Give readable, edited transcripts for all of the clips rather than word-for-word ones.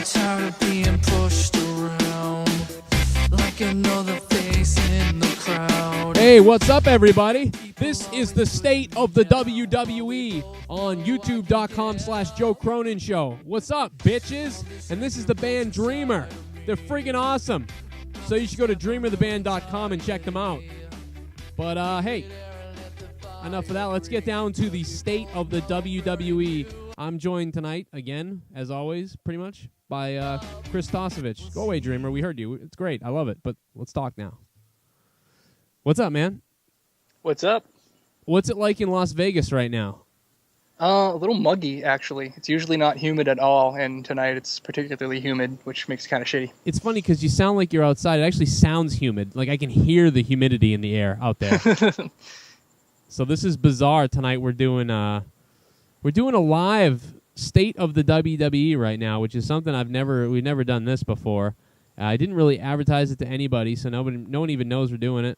tired of being pushed around like another face in the crowd. Hey, what's up, everybody? This is the state of the WWE on youtube.com/Joe Cronin Show. What's up, bitches? And this is the band Dreamer. They're freaking awesome. So you should go to dreamertheband.com and check them out. But, hey, enough of that. Let's get down to the state of the WWE. I'm joined tonight, again, as always, pretty much, by Chris Tosevich. Go away, Dreamer. We heard you. It's great. I love it. But let's talk now. What's up, man? What's up? What's it like in Las Vegas right now? A little muggy, actually. It's usually not humid at all, and tonight it's particularly humid, which makes it kind of shitty. It's funny because you sound like you're outside. It actually sounds humid. Like I can hear the humidity in the air out there. So this is bizarre. Tonight we're doing a live state of the WWE right now, which is something we've never done this before. I didn't really advertise it to anybody, so no one even knows we're doing it.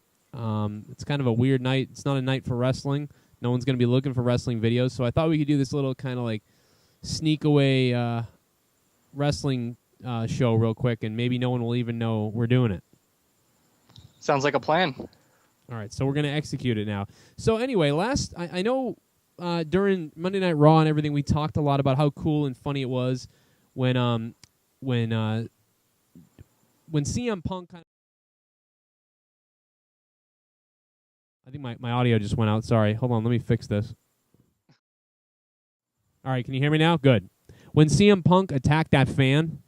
It's kind of a weird night. It's not a night for wrestling. No one's going to be looking for wrestling videos, so I thought we could do this little kind of like sneak away wrestling show real quick, and maybe no one will even know we're doing it. Sounds like a plan. All right, so we're going to execute it now. So anyway, I know during Monday Night Raw and everything, we talked a lot about how cool and funny it was when CM Punk kind of... I think my audio just went out. Sorry. Hold on. Let me fix this. All right. Can you hear me now? Good. When CM Punk attacked that fan,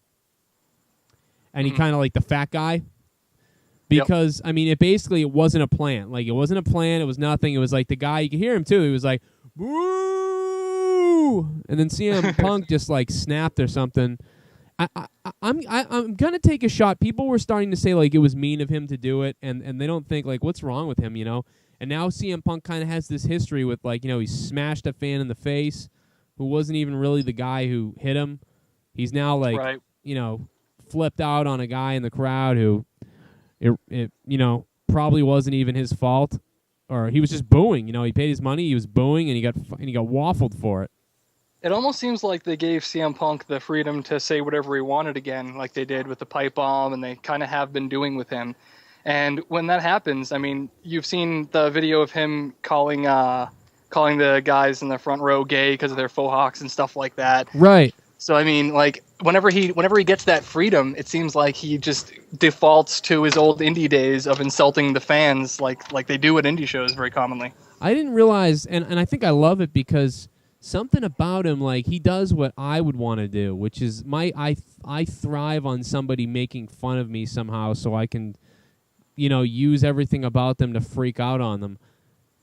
and he kind of like the fat guy, because, I mean, it wasn't a plan. Like, it wasn't a plan. It was nothing. It was like the guy, you could hear him too. He was like, woo! And then CM Punk just like snapped or something. I'm gonna take a shot. People were starting to say like it was mean of him to do it, and they don't think like what's wrong with him, you know. And now CM Punk kind of has this history with like, you know, he smashed a fan in the face who wasn't even really the guy who hit him. He's now like you know, flipped out on a guy in the crowd who it you know, probably wasn't even his fault, or he was just booing. You know, he paid his money, he was booing, and he got waffled for it. It almost seems like they gave CM Punk the freedom to say whatever he wanted again, like they did with the pipe bomb, and they kind of have been doing with him. And when that happens, I mean, you've seen the video of him calling the guys in the front row gay because of their faux hawks and stuff like that. Right. So I mean, like whenever he gets that freedom, it seems like he just defaults to his old indie days of insulting the fans, like they do at indie shows very commonly. I didn't realize, and I think I love it because something about him, like he does what I would want to do, which is I thrive on somebody making fun of me somehow, so I can, you know, use everything about them to freak out on them.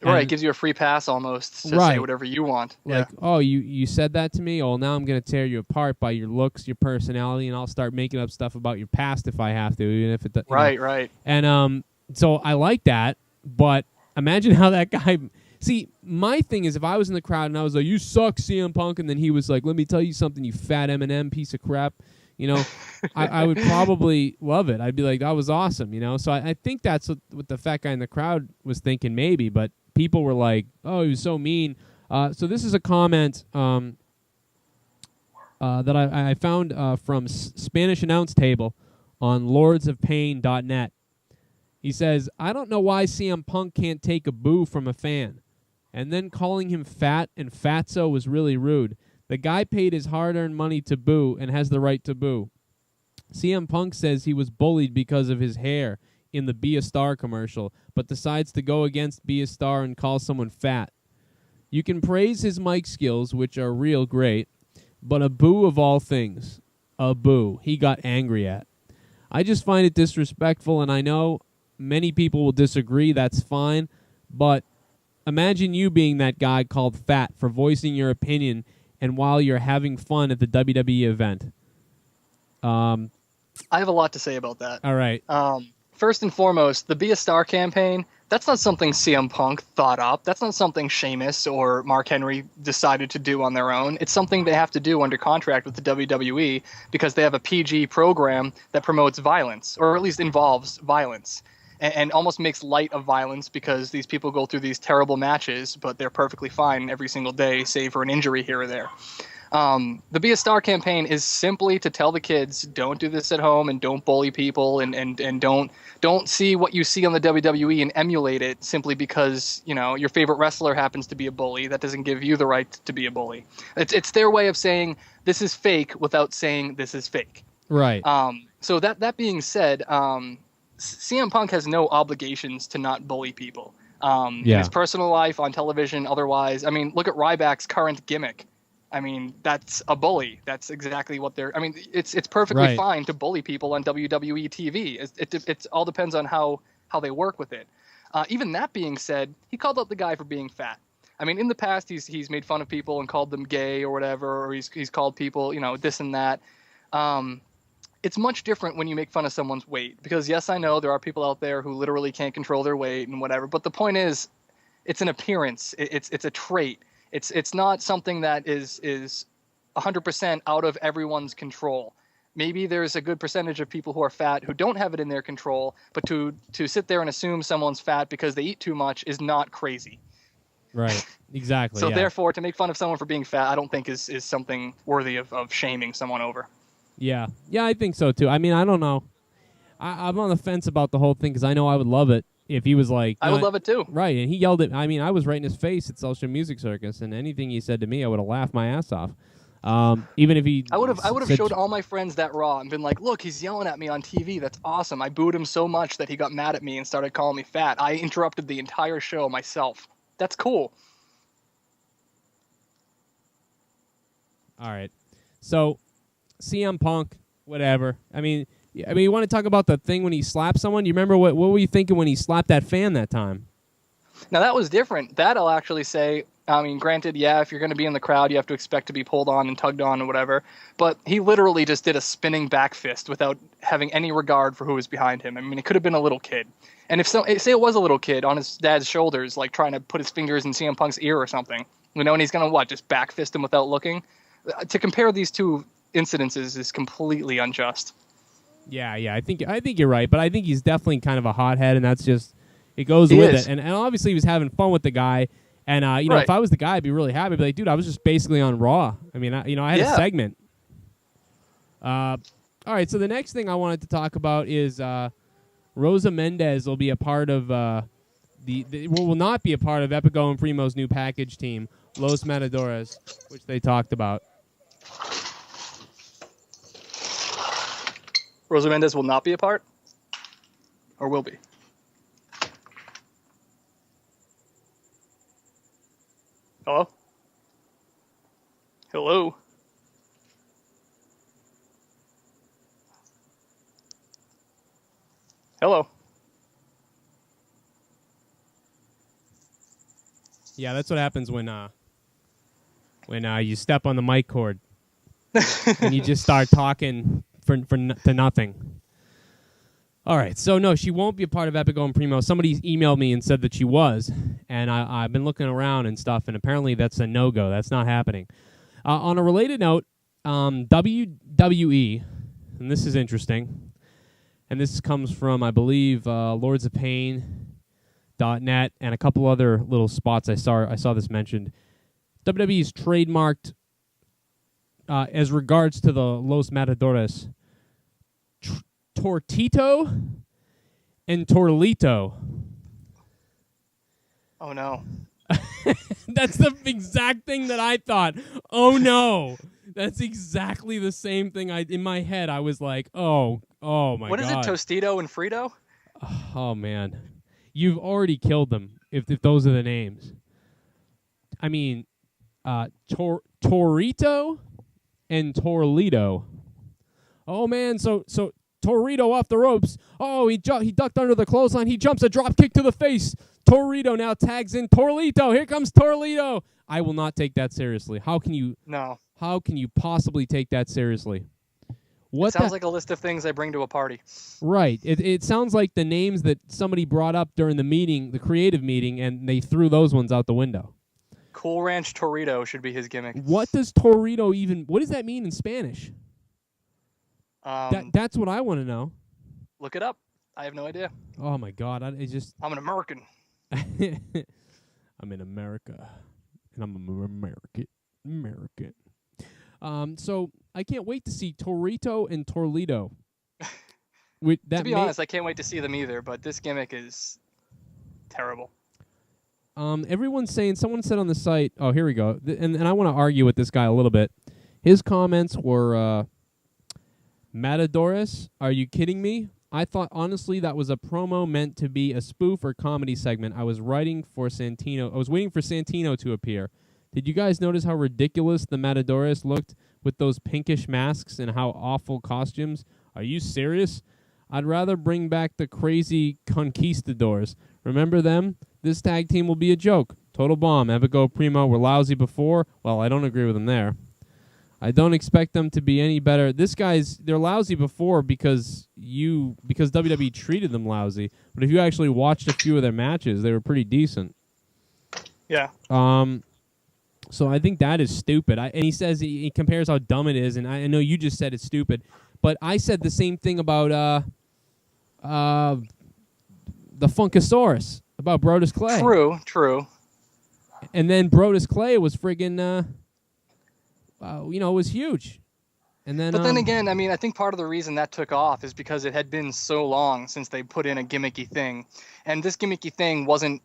Right, it gives you a free pass almost to say whatever you want. Like, oh, you said that to me? Oh, now I'm going to tear you apart by your looks, your personality, and I'll start making up stuff about your past if I have to, even if it... Right. And so I like that, but imagine how that guy... See, my thing is if I was in the crowd and I was like, you suck, CM Punk, and then he was like, let me tell you something, you fat M&M piece of crap, you know, I would probably love it. I'd be like, that was awesome, you know? So I think that's what the fat guy in the crowd was thinking maybe, but people were like, oh, he was so mean. So this is a comment that I found from Spanish Announce Table on lordsofpain.net. He says, I don't know why CM Punk can't take a boo from a fan. And then calling him fat and fatso was really rude. The guy paid his hard-earned money to boo and has the right to boo. CM Punk says he was bullied because of his hair in the Be a Star commercial, but decides to go against Be a Star and call someone fat. You can praise his mic skills, which are real great, but a boo of all things, a boo, he got angry at. I just find it disrespectful, and I know many people will disagree, that's fine, but imagine you being that guy called fat for voicing your opinion and while you're having fun at the WWE event. I have a lot to say about that. All right. First and foremost, the Be a Star campaign, that's not something CM Punk thought up. That's not something Sheamus or Mark Henry decided to do on their own. It's something they have to do under contract with the WWE because they have a PG program that promotes violence, or at least involves violence. And almost makes light of violence because these people go through these terrible matches, but they're perfectly fine every single day, save for an injury here or there. The Be a Star campaign is simply to tell the kids, don't do this at home and don't bully people and don't see what you see on the WWE and emulate it simply because, your favorite wrestler happens to be a bully. That doesn't give you the right to be a bully. It's their way of saying this is fake without saying this is fake. Right. So that being said, CM Punk has no obligations to not bully people. In his personal life, on television, otherwise. I mean, look at Ryback's current gimmick. I mean, that's a bully. That's exactly what they're. I mean, it's perfectly fine to bully people on WWE TV. It all depends on how they work with it. Even that being said, he called out the guy for being fat. I mean, in the past, he's made fun of people and called them gay or whatever, or he's called people, this and that. It's much different when you make fun of someone's weight, because yes, I know there are people out there who literally can't control their weight and whatever, but the point is, it's an appearance. It's a trait. It's not something that is 100% out of everyone's control. Maybe there's a good percentage of people who are fat who don't have it in their control, but to sit there and assume someone's fat because they eat too much is not crazy. Right. Exactly. So therefore, to make fun of someone for being fat, I don't think is something worthy of shaming someone over. Yeah, I think so too. I mean, I don't know. I'm on the fence about the whole thing because I know I would love it if he was like. I would love it too. Right, and he yelled at. I mean, I was right in his face at Social Music Circus, and anything he said to me, I would have laughed my ass off. Even if he. I would have showed all my friends that Raw and been like, "Look, he's yelling at me on TV. That's awesome." I booed him so much that he got mad at me and started calling me fat. I interrupted the entire show myself. That's cool. All right, so CM Punk. Whatever. I mean, you want to talk about the thing when he slapped someone? You remember what were you thinking when he slapped that fan that time? Now that was different. That I'll actually say. I mean, granted, yeah, if you're going to be in the crowd, you have to expect to be pulled on and tugged on or whatever. But he literally just did a spinning back fist without having any regard for who was behind him. I mean, it could have been a little kid. And say it was a little kid on his dad's shoulders, like trying to put his fingers in CM Punk's ear or something, and he's going to just back fist him without looking. To compare these two incidences is completely unjust. Yeah, I think you're right, but I think he's definitely kind of a hothead, and that's just it goes with it. And obviously he was having fun with the guy, and if I was the guy, I'd be really happy. I'd be like, dude, I was just basically on Raw. I mean, I had a segment. All right, so the next thing I wanted to talk about is Rosa Mendez will be a part of will not be a part of Epico and Primo's new package team, Los Matadores, which they talked about. Rosa Mendez will not be a part? Or will be? Hello? Hello? Hello? Yeah, that's what happens when you step on the mic cord and you just start talking to nothing. All right, so no, she won't be a part of Epico and Primo. Somebody emailed me and said that she was, and I've been looking around and stuff, and apparently that's a no-go. That's not happening. On a related note, WWE, and this is interesting, and this comes from, I believe, lordsofpain.net and a couple other little spots I saw this mentioned. WWE's trademarked, as regards to the Los Matadores, Tortito and Torlito. Oh, no. That's the exact thing that I thought. Oh, no. That's exactly the same thing. In my head, I was like, oh my God. What is it, Tostito and Frito? Oh, man. You've already killed them, if those are the names. I mean, Torito and Torlito. Oh, man, so Torito off the ropes. Oh, he ducked under the clothesline. He jumps a drop kick to the face. Torito now tags in Torlito. Here comes Torlito. I will not take that seriously. How can you? No. How can you possibly take that seriously? It sounds like a list of things I bring to a party. Right. It sounds like the names that somebody brought up during the meeting, the creative meeting, and they threw those ones out the window. Cool Ranch Torito should be his gimmick. What does Torito even? What does that mean in Spanish? That's what I want to know. Look it up. I have no idea. Oh my God! I'm an American. I'm in America, and I'm American. So I can't wait to see Torito and Toledo. To be honest, I can't wait to see them either, but this gimmick is terrible. Everyone's saying, someone said on the site, oh, here we go, and I want to argue with this guy a little bit. His comments were, Matadores, are you kidding me? I thought, honestly, that was a promo meant to be a spoof or comedy segment. I was waiting for Santino to appear. Did you guys notice how ridiculous the Matadores looked with those pinkish masks and how awful costumes? Are you serious? I'd rather bring back the crazy conquistadors. Remember them? This tag team will be a joke. Total bomb. Epico Primo were lousy before. Well, I don't agree with them there. I don't expect them to be any better. They're lousy before because WWE treated them lousy. But if you actually watched a few of their matches, they were pretty decent. Yeah. So I think that is stupid. And he says he compares how dumb it is, and I know you just said it's stupid, but I said the same thing about the Funkasaurus, about Brodus Clay. True. And then Brodus Clay was friggin', it was huge. And then, but then again, I mean, I think part of the reason that took off is because it had been so long since they put in a gimmicky thing, and this gimmicky thing wasn't,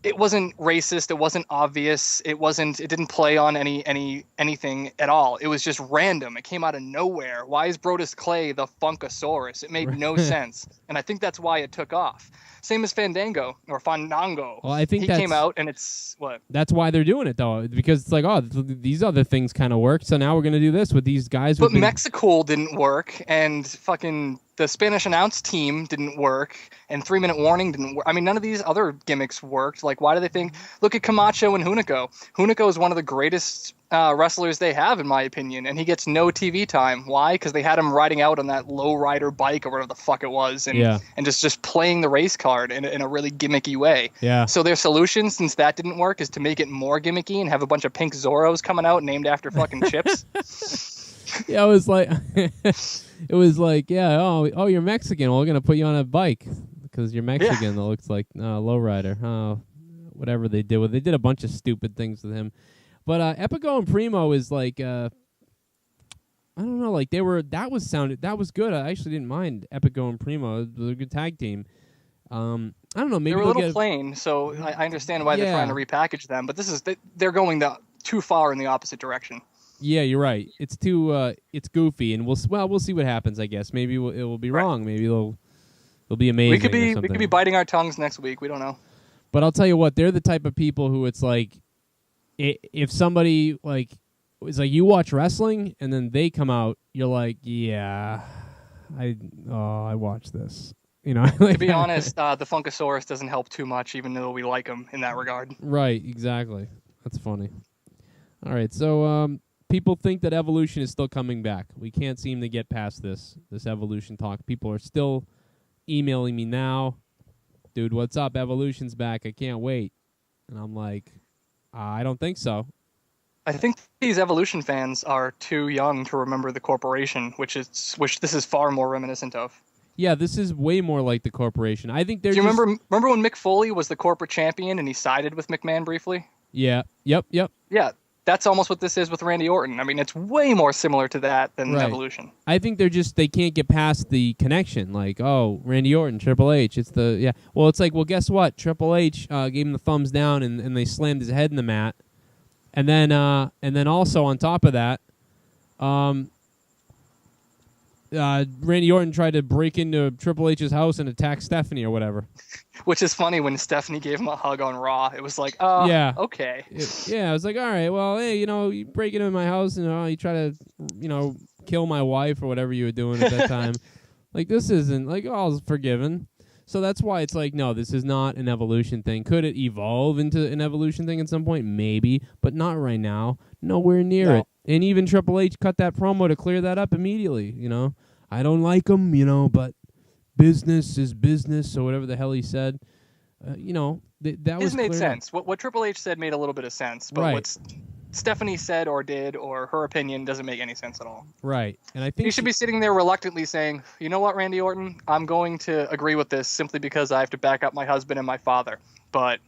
it wasn't racist. It wasn't obvious. It didn't play on anything at all. It was just random. It came out of nowhere. Why is Brodus Clay the Funkasaurus? It made no sense. And I think that's why it took off. Same as Fandango or Fandango. Well, I think he came out and it's what? That's why they're doing it though, because it's like, oh, these other things kind of work. So now we're gonna do this with these guys. But Mexicool didn't work, and fucking the Spanish announce team didn't work, and 3-minute warning didn't work. I mean, none of these other gimmicks worked. Like, why do they think? Look at Camacho and Hunico. Hunico is one of the greatest wrestlers they have, in my opinion, and he gets no TV time. Why? Because they had him riding out on that low rider bike or whatever the fuck it was, and just playing the race card in a really gimmicky way. Yeah. So their solution, since that didn't work, is to make it more gimmicky and have a bunch of pink Zorros coming out named after fucking chips. Yeah, it was like, oh, you're Mexican. Well, we're gonna put you on a bike because you're Mexican. That looks like lowrider. Oh, whatever they did with. They did a bunch of stupid things with him. But Epico and Primo is like, I don't know, like that was good. I actually didn't mind Epico and Primo. It was a good tag team. I don't know. Maybe they were a little plain, so I understand why they're trying to repackage them. But they're going too far in the opposite direction. Yeah, you're right. It's too it's goofy, and we'll see what happens. I guess maybe it will be wrong. Maybe they'll be amazing. We could be biting our tongues next week. We don't know. But I'll tell you what, they're the type of people who it's like, if somebody like it's like you watch wrestling and then they come out, you're like, yeah, I watch this. To be honest, the Funkasaurus doesn't help too much, even though we like him in that regard. Right, exactly. That's funny. All right, so people think that Evolution is still coming back. We can't seem to get past this Evolution talk. People are still emailing me now. Dude, what's up? Evolution's back. I can't wait. And I'm like, I don't think so. I think these Evolution fans are too young to remember the corporation, which this is far more reminiscent of. Yeah, this is way more like the corporation. I think they're. Do you remember when Mick Foley was the corporate champion and he sided with McMahon briefly? Yeah. Yep. Yeah, that's almost what this is with Randy Orton. I mean, it's way more similar to that than Evolution. I think they can't get past the connection. Like, oh, Randy Orton, Triple H. Well, it's like, well, guess what? Triple H gave him the thumbs down and they slammed his head in the mat, and then also on top of that, Randy Orton tried to break into Triple H's house and attack Stephanie or whatever. Which is funny when Stephanie gave him a hug on Raw. It was like, okay. I was like, all right, well, hey, you break into my house and you try to, kill my wife or whatever you were doing at that time. Like, this isn't, like, all's forgiven. So that's why it's like, no, this is not an Evolution thing. Could it evolve into an Evolution thing at some point? Maybe, but not right now. Nowhere near it. And even Triple H cut that promo to clear that up immediately, I don't like him, but business is business, or whatever the hell he said. That was made sense. What Triple H said made a little bit of sense, but what Stephanie said or did or her opinion doesn't make any sense at all. Right, and I think he should be sitting there reluctantly saying, "You know what, Randy Orton, I'm going to agree with this simply because I have to back up my husband and my father." But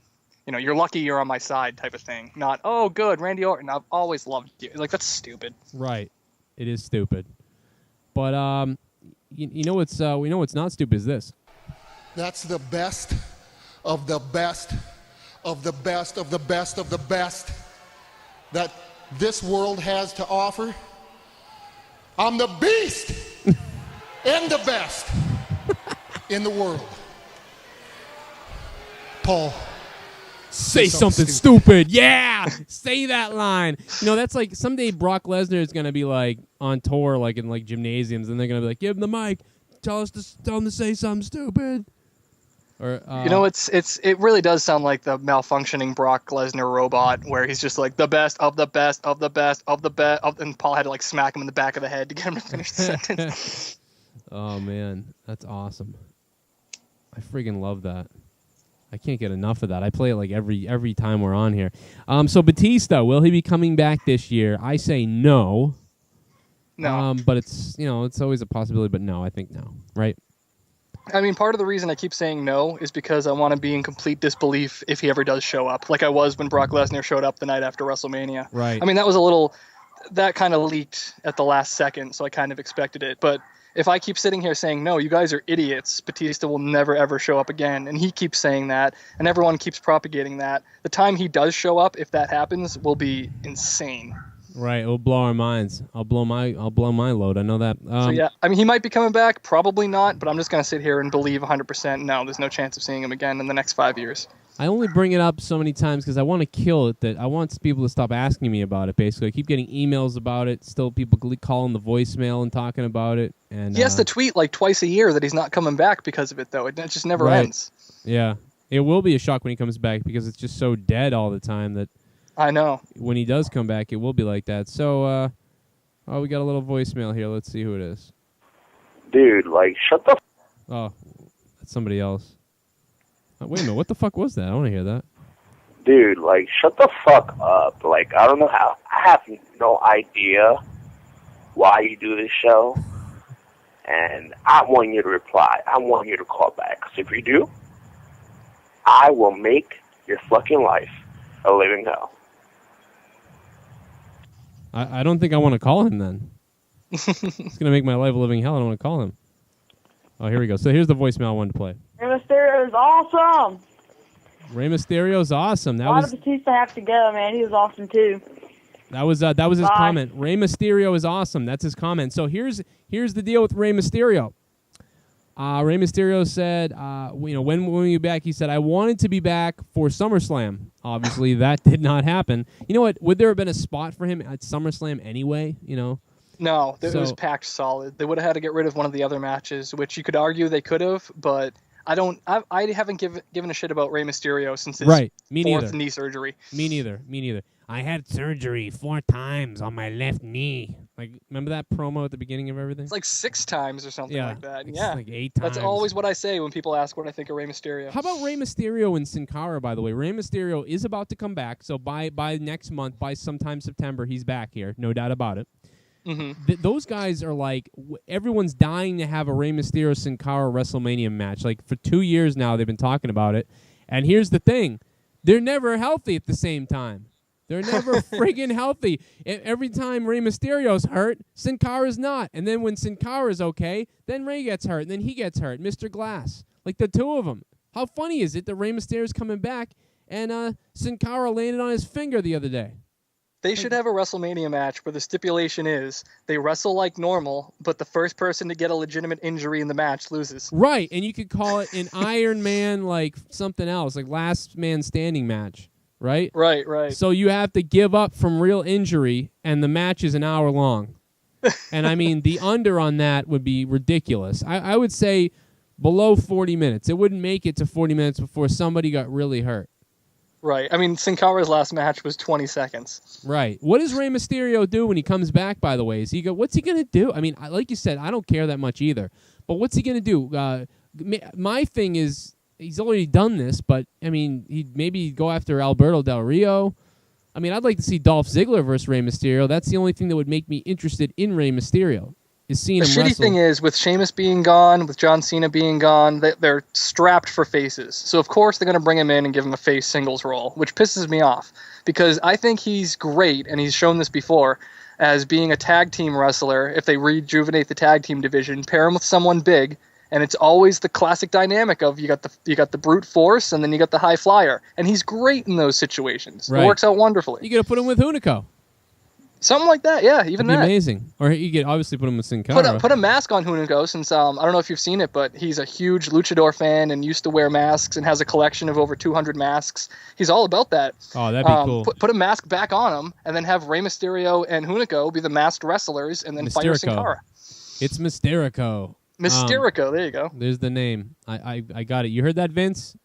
you're lucky you're on my side type of thing. Not, oh, good, Randy Orton, I've always loved you. Like, that's stupid. Right. It is stupid. But you know what's not stupid is this. That's the best of the best of the best of the best of the best that this world has to offer. I'm the beast and the best in the world. Paul, say something stupid. Yeah, say that line. That's like someday Brock Lesnar is gonna be like on tour, like in like gymnasiums, and they're gonna be like, "Give him the mic, tell him to say something stupid." Or it really does sound like the malfunctioning Brock Lesnar robot, where he's just like the best of the best of the best of the best, and Paul had to like smack him in the back of the head to get him to finish the sentence. Oh man, that's awesome. I friggin' love that. I can't get enough of that. I play it like every time we're on here. So Batista, will he be coming back this year? I say no. No. But it's it's always a possibility. But no, I think no. Right. I mean, part of the reason I keep saying no is because I want to be in complete disbelief if he ever does show up, like I was when Brock Lesnar showed up the night after WrestleMania. Right. I mean, that kind of leaked at the last second, so I kind of expected it. But if I keep sitting here saying, no, you guys are idiots, Batista will never, ever show up again, and he keeps saying that, and everyone keeps propagating that, the time he does show up, if that happens, will be insane. Right, it'll blow our minds. I'll blow my load. I know that. So yeah, I mean, he might be coming back, probably not, but I'm just going to sit here and believe 100% no, there's no chance of seeing him again in the next 5 years. I only bring it up so many times because I want to kill it. That I want people to stop asking me about it. Basically, I keep getting emails about it. Still, people calling the voicemail and talking about it. And he has to tweet like twice a year that he's not coming back because of it, though. It just never ends. Yeah, it will be a shock when he comes back because it's just so dead all the time that. I know. When he does come back, it will be like that. So, we got a little voicemail here. Let's see who it is. Dude, like, shut the. Oh, that's somebody else. Wait a minute, what the fuck was that? I want to hear that. Dude, like, shut the fuck up. Like, I don't know how. I have no idea why you do this show. And I want you to reply. I want you to call back. Because if you do, I will make your fucking life a living hell. I don't think I want to call him then. It's going to make my life a living hell. I don't want to call him. Oh, here we go. So here's the voicemail I wanted to play. Rey Mysterio is awesome. Rey Mysterio's awesome. Why did Batista have to go, man? He was awesome too. That was his comment. Rey Mysterio is awesome. That's his comment. So here's the deal with Rey Mysterio. Rey Mysterio said, when will you be back? He said, I wanted to be back for SummerSlam. Obviously, that did not happen. You know what? Would there have been a spot for him at SummerSlam anyway? No, it was packed solid. They would have had to get rid of one of the other matches, which you could argue they could have, but I haven't given a shit about Rey Mysterio since his fourth knee surgery. Me neither. I had surgery 4 times on my left knee. Like, remember that promo at the beginning of everything? It's like 6 times or something like that. Yeah, like 8 times. That's always what I say when people ask what I think of Rey Mysterio. How about Rey Mysterio and Sin Cara, by the way? Rey Mysterio is about to come back, so by next month, by sometime September, he's back here. No doubt about it. Mm-hmm. Those guys are like, everyone's dying to have a Rey Mysterio Sin Cara WrestleMania match. Like, for 2 years now, they've been talking about it. And here's the thing. They're never healthy at the same time. They're never friggin' healthy. Every time Rey Mysterio's hurt, Sin Cara's not. And then when Sin Cara's okay, then Rey gets hurt, and then he gets hurt. Mr. Glass. Like, the two of them. How funny is it that Rey Mysterio's coming back and Sin Cara landed on his finger the other day? They should have a WrestleMania match where the stipulation is they wrestle like normal, but the first person to get a legitimate injury in the match loses. Right, and you could call it an Iron Man, like something else, like last man standing match. Right? Right. So you have to give up from real injury, and the match is an hour long. And, I mean, the under on that would be ridiculous. I would say below 40 minutes. It wouldn't make it to 40 minutes before somebody got really hurt. Right. I mean, Sin Cara's last match was 20 seconds. Right. What does Rey Mysterio do when he comes back, by the way? What's he going to do? I mean, like you said, I don't care that much either. But what's he going to do? My thing is, he's already done this, but, I mean, he'd maybe go after Alberto Del Rio. I mean, I'd like to see Dolph Ziggler versus Rey Mysterio. That's the only thing that would make me interested in Rey Mysterio, is seeing The him shitty wrestle. thing is, with Sheamus being gone, with John Cena being gone, they're strapped for faces. So, of course, they're going to bring him in and give him a face singles role, which pisses me off. Because I think he's great, and he's shown this before, as being a tag team wrestler. If they rejuvenate the tag team division, pair him with someone big, and it's always the classic dynamic of you got the brute force, and then you got the high flyer. And he's great in those situations. Right. It works out wonderfully. You got to put him with Hunico. Something like that, yeah, even It'd be that. amazing. Or you could obviously put him with Sin Cara. Put a mask on Hunico, since I don't know if you've seen it, but he's a huge luchador fan and used to wear masks and has a collection of over 200 masks. He's all about that. Oh, that'd be cool. Put a mask back on him, and then have Rey Mysterio and Hunico be the masked wrestlers, and then fight Sin Cara. It's Mysterico. Mysterico, there you go. There's the name. I got it. You heard that, Vince?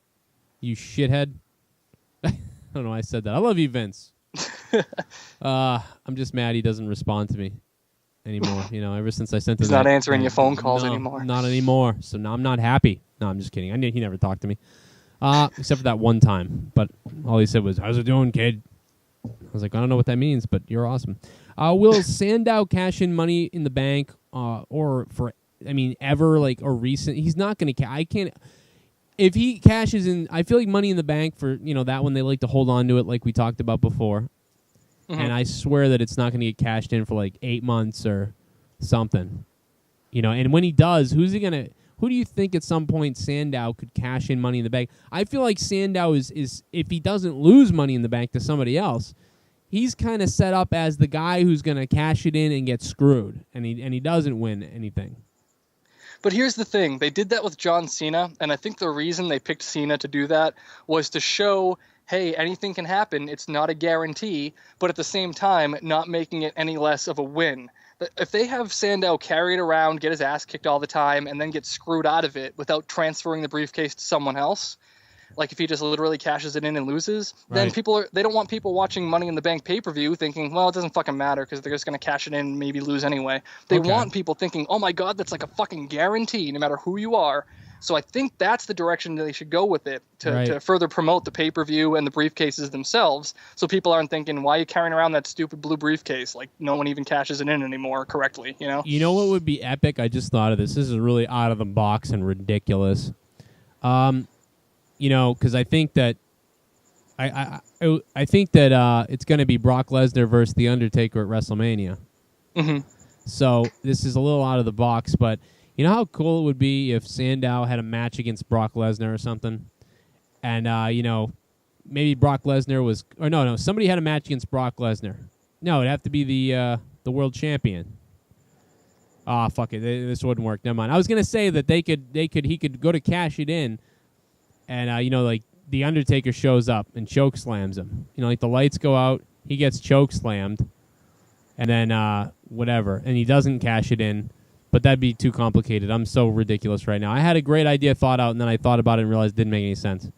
You shithead. I don't know why I said that. I love you, Vince. I'm just mad he doesn't respond to me anymore. Ever since I sent him He's not answering your phone calls anymore. Not anymore. So now I'm not happy. No, I'm just kidding. He never talked to me. Except for that one time. But all he said was, "How's it doing, kid?" I was like, I don't know what that means, but you're awesome. Will Sandow cash in Money in the Bank ever, or recent? He's not going to I can't. If he cashes in, I feel like Money in the Bank for, that one, they like to hold on to it like we talked about before. Mm-hmm. And I swear that it's not going to get cashed in for 8 months or something. And when he does, who do you think at some point Sandow could cash in Money in the Bank? I feel like Sandow is if he doesn't lose Money in the Bank to somebody else, he's kind of set up as the guy who's going to cash it in and get screwed, and he doesn't win anything. But here's the thing. They did that with John Cena, and I think the reason they picked Cena to do that was to show, hey, anything can happen. It's not a guarantee, but at the same time, not making it any less of a win. If they have Sandow carried around, get his ass kicked all the time, and then get screwed out of it without transferring the briefcase to someone else, like if he just literally cashes it in and loses, then they don't want people watching Money in the Bank pay-per-view thinking, well, it doesn't fucking matter because they're just going to cash it in and maybe lose anyway. They want people thinking, oh my God, that's like a fucking guarantee no matter who you are. So I think that's the direction that they should go with it to further promote the pay-per-view and the briefcases themselves, so people aren't thinking, why are you carrying around that stupid blue briefcase? Like, no one even cashes it in anymore correctly, You know what would be epic? I just thought of this. This is really out of the box and ridiculous. Because I think that I think that it's going to be Brock Lesnar versus The Undertaker at WrestleMania. Mm-hmm. So this is a little out of the box, but you know how cool it would be if Sandow had a match against Brock Lesnar or something, and maybe Brock Lesnar was, or no, somebody had a match against Brock Lesnar. No, it'd have to be the world champion. Fuck it, this wouldn't work. Never mind. I was gonna say that he could go to cash it in. And, The Undertaker shows up and choke slams him. The lights go out, he gets choke slammed, and then whatever. And he doesn't cash it in, but that'd be too complicated. I'm so ridiculous right now. I had a great idea thought out, and then I thought about it and realized it didn't make any sense.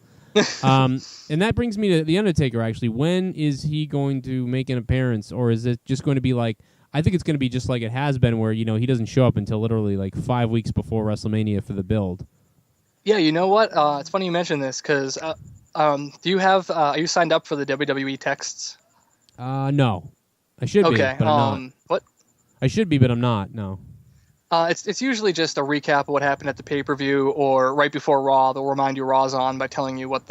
And that brings me to The Undertaker, actually. When is he going to make an appearance, or is it just going to be I think it's going to be just like it has been, where, he doesn't show up until literally 5 weeks before WrestleMania for the build. Yeah, you know what? It's funny you mention this because are you signed up for the WWE texts? No, I should be, but I'm not. What? I should be, but I'm not. No. It's usually just a recap of what happened at the pay-per-view, or right before Raw. They'll remind you Raw's on by telling you what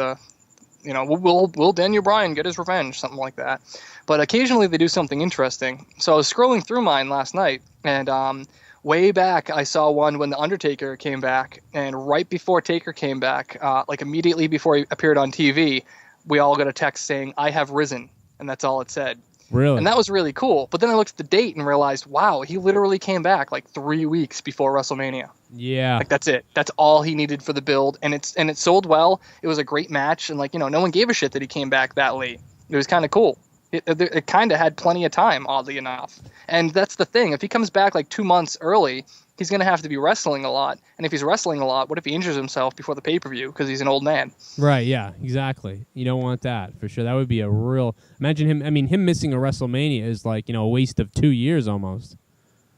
will Daniel Bryan get his revenge, something like that. But occasionally they do something interesting. So I was scrolling through mine last night, and way back, I saw one when The Undertaker came back, and right before Taker came back, immediately before he appeared on TV, we all got a text saying, "I have risen," and that's all it said. Really? And that was really cool. But then I looked at the date and realized, wow, he literally came back 3 weeks before WrestleMania. Yeah. That's it. That's all he needed for the build, and it sold well. It was a great match, and no one gave a shit that he came back that late. It was kind of cool. It kind of had plenty of time, oddly enough. And that's the thing. If he comes back 2 months early, he's going to have to be wrestling a lot. And if he's wrestling a lot, what if he injures himself before the pay-per-view because he's an old man? Right, yeah, exactly. You don't want that, for sure. That would be a real... Imagine him... him missing a WrestleMania is a waste of 2 years almost.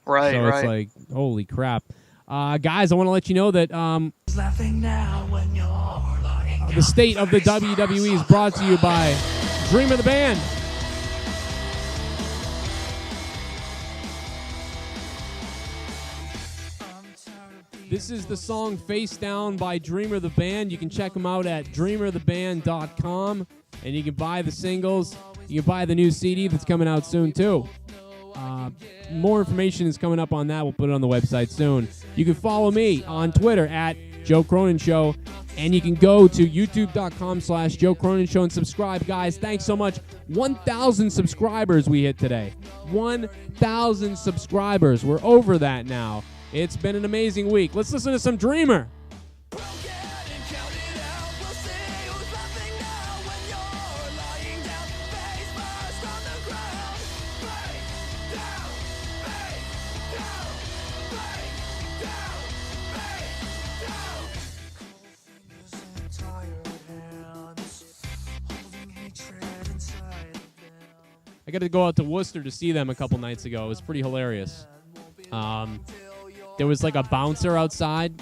Right, so right. It's holy crap. Guys, I want to let you know that the state of the WWE is brought to you by Dream of the Band. This is the song Face Down by Dreamer the Band. You can check them out at dreamertheband.com, and you can buy the singles. You can buy the new CD that's coming out soon, too. More information is coming up on that. We'll put it on the website soon. You can follow me on Twitter at Joe Cronin Show, and you can go to youtube.com/Joe Cronin Show and subscribe. Guys, thanks so much. 1,000 subscribers we hit today. 1,000 subscribers. We're over that now. It's been an amazing week. Let's listen to some Dreamer. I got to go out to Worcester to see them a couple nights ago. It was pretty hilarious. There was like a bouncer outside,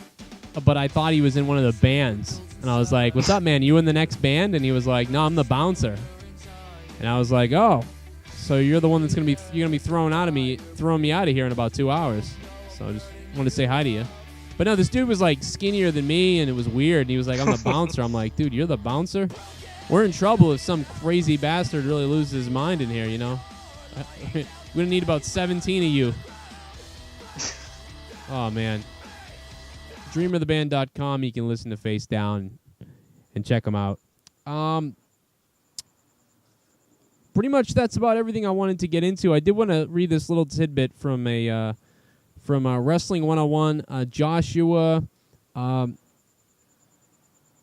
but I thought he was in one of the bands. And I was like, "What's up, man? You in the next band?" And he was like, "No, I'm the bouncer." And I was like, "Oh, so you're the one that's gonna be throwing me out of here in about 2 hours." So I just wanted to say hi to you. But no, this dude was like skinnier than me, and it was weird. And he was like, "I'm the bouncer." I'm like, "Dude, you're the bouncer?" We're in trouble if some crazy bastard really loses his mind in here, you know? We're going to need about 17 of you. Oh, man. Dreamertheband.com. You can listen to Face Down and check them out. Pretty much that's about everything I wanted to get into. I did want to read this little tidbit from Wrestling 101. Joshua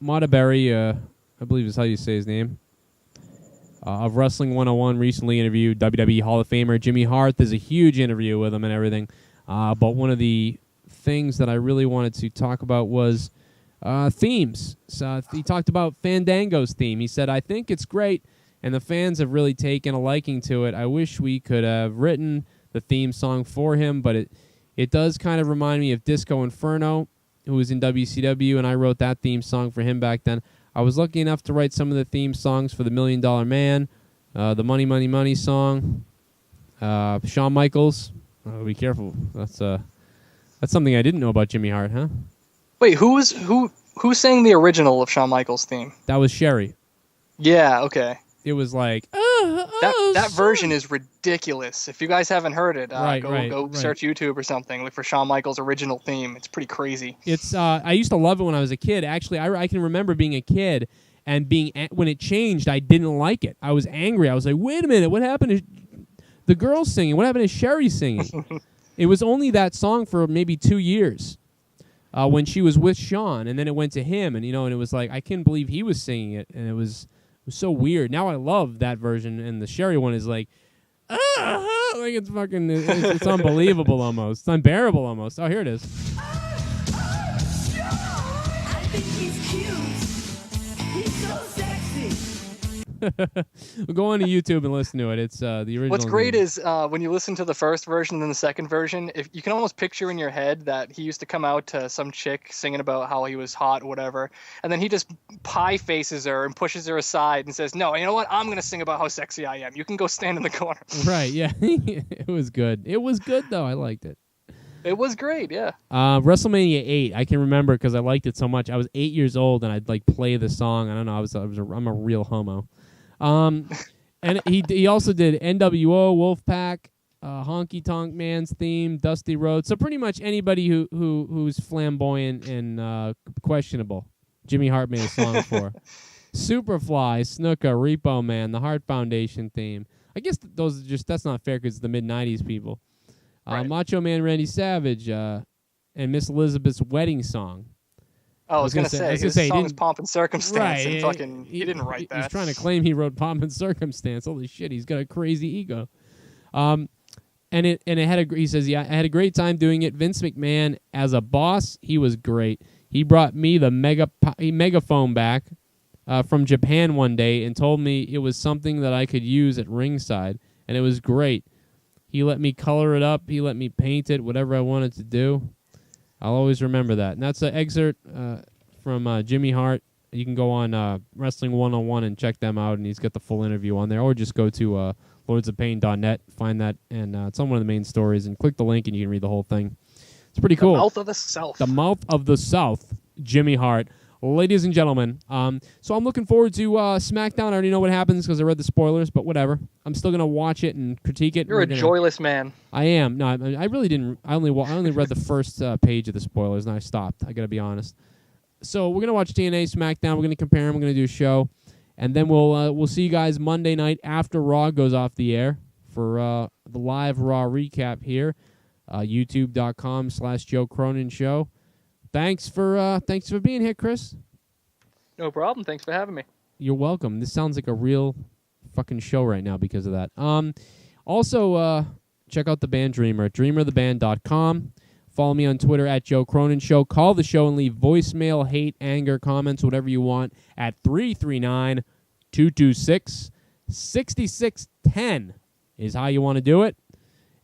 Mataberry, I believe is how you say his name, of Wrestling 101, recently interviewed WWE Hall of Famer Jimmy Hart. There's a huge interview with him and everything. But one of the things that I really wanted to talk about was themes. So he talked about Fandango's theme. He said, "I think it's great, and the fans have really taken a liking to it. I wish we could have written the theme song for him, but it does kind of remind me of Disco Inferno, who was in WCW, and I wrote that theme song for him back then. I was lucky enough to write some of the theme songs for the $1 Million Man, the Money, Money, Money song, Shawn Michaels." Be careful. That's something I didn't know about Jimmy Hart, huh? Wait, who sang the original of Shawn Michaels' theme? That was Sherry. Yeah, okay. It was like that version is ridiculous. If you guys haven't heard it, go right. search YouTube or something. Look for Shawn Michaels' original theme. It's pretty crazy. It's I used to love it when I was a kid. Actually, I can remember being a kid and when it changed, I didn't like it. I was angry. I was like, "Wait a minute, what happened to the girls singing? What happened to Sherry singing?" It was only that song for maybe 2 years when she was with Shawn, and then it went to him, and and it was like I couldn't believe he was singing it, and it was so weird. Now I love that version, and the Sherry one is like, like it's fucking, it's unbelievable almost. It's unbearable almost. Oh, here it is. I think he's cute. He's so sexy. We'll go on to YouTube and listen to it. It's the original. What's great is when you listen to the first version and then the second version, if you can almost picture in your head that he used to come out to some chick singing about how he was hot or whatever, and then he just pie faces her and pushes her aside and says, "No, you know what? I'm going to sing about how sexy I am. You can go stand in the corner." Right, yeah. It was good. It was good, though. I liked it. It was great, yeah. WrestleMania 8, I can remember because I liked it so much. I was 8 years old, and I'd like play the song. I don't know. I'm a real homo. And he also did NWO, Wolfpack, Honky Tonk Man's theme, Dusty Rhodes. So pretty much anybody who's flamboyant and questionable, Jimmy Hart made a song for. Superfly, Snuka, Repo Man, the Hart Foundation theme. I guess those are that's not fair because it's the mid-'90s people. Right. Macho Man Randy Savage and Miss Elizabeth's wedding song. Oh, I was gonna say his song is Pomp and Circumstance, right, and he didn't write that. He's trying to claim he wrote Pomp and Circumstance. Holy shit, he's got a crazy ego. And it had he says, "Yeah, I had a great time doing it. Vince McMahon as a boss, he was great. He brought me the megaphone back from Japan one day and told me it was something that I could use at ringside, and it was great. He let me color it up. He let me paint it, whatever I wanted to do. I'll always remember that." And that's an excerpt from Jimmy Hart. You can go on Wrestling 101 and check them out, and he's got the full interview on there. Or just go to lordsofpain.net, find that, and it's on one of the main stories, and click the link, and you can read the whole thing. It's pretty cool. The mouth of the South. The mouth of the South, Jimmy Hart. Ladies and gentlemen, so I'm looking forward to SmackDown. I already know what happens because I read the spoilers, but whatever. I'm still going to watch it and critique it. You're a joyless man. I am. No, I really didn't. I only read the first page of the spoilers, and I stopped. I got to be honest. So we're going to watch TNA SmackDown. We're going to compare them. We're going to do a show. And then we'll see you guys Monday night after Raw goes off the air for the live Raw recap here. YouTube.com/Joe Cronin Show. Thanks for being here, Chris. No problem. Thanks for having me. You're welcome. This sounds like a real fucking show right now because of that. Also, check out the band Dreamer at dreamertheband.com. Follow me on Twitter at Joe Cronin Show. Call the show and leave voicemail, hate, anger, comments, whatever you want at 339-226-6610 is how you want to do it.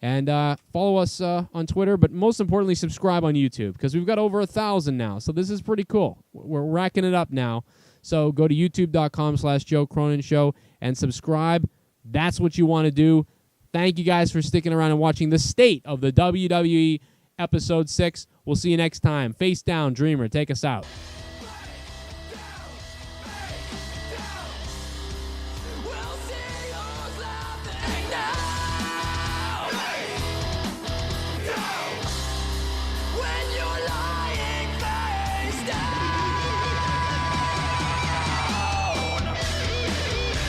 And follow us on Twitter, but most importantly, subscribe on YouTube because we've got over 1,000 now. So this is pretty cool. We're racking it up now. So go to youtube.com/Joe Cronin Show and subscribe. That's what you want to do. Thank you guys for sticking around and watching the state of the WWE Episode 6. We'll see you next time. Face down, Dreamer. Take us out.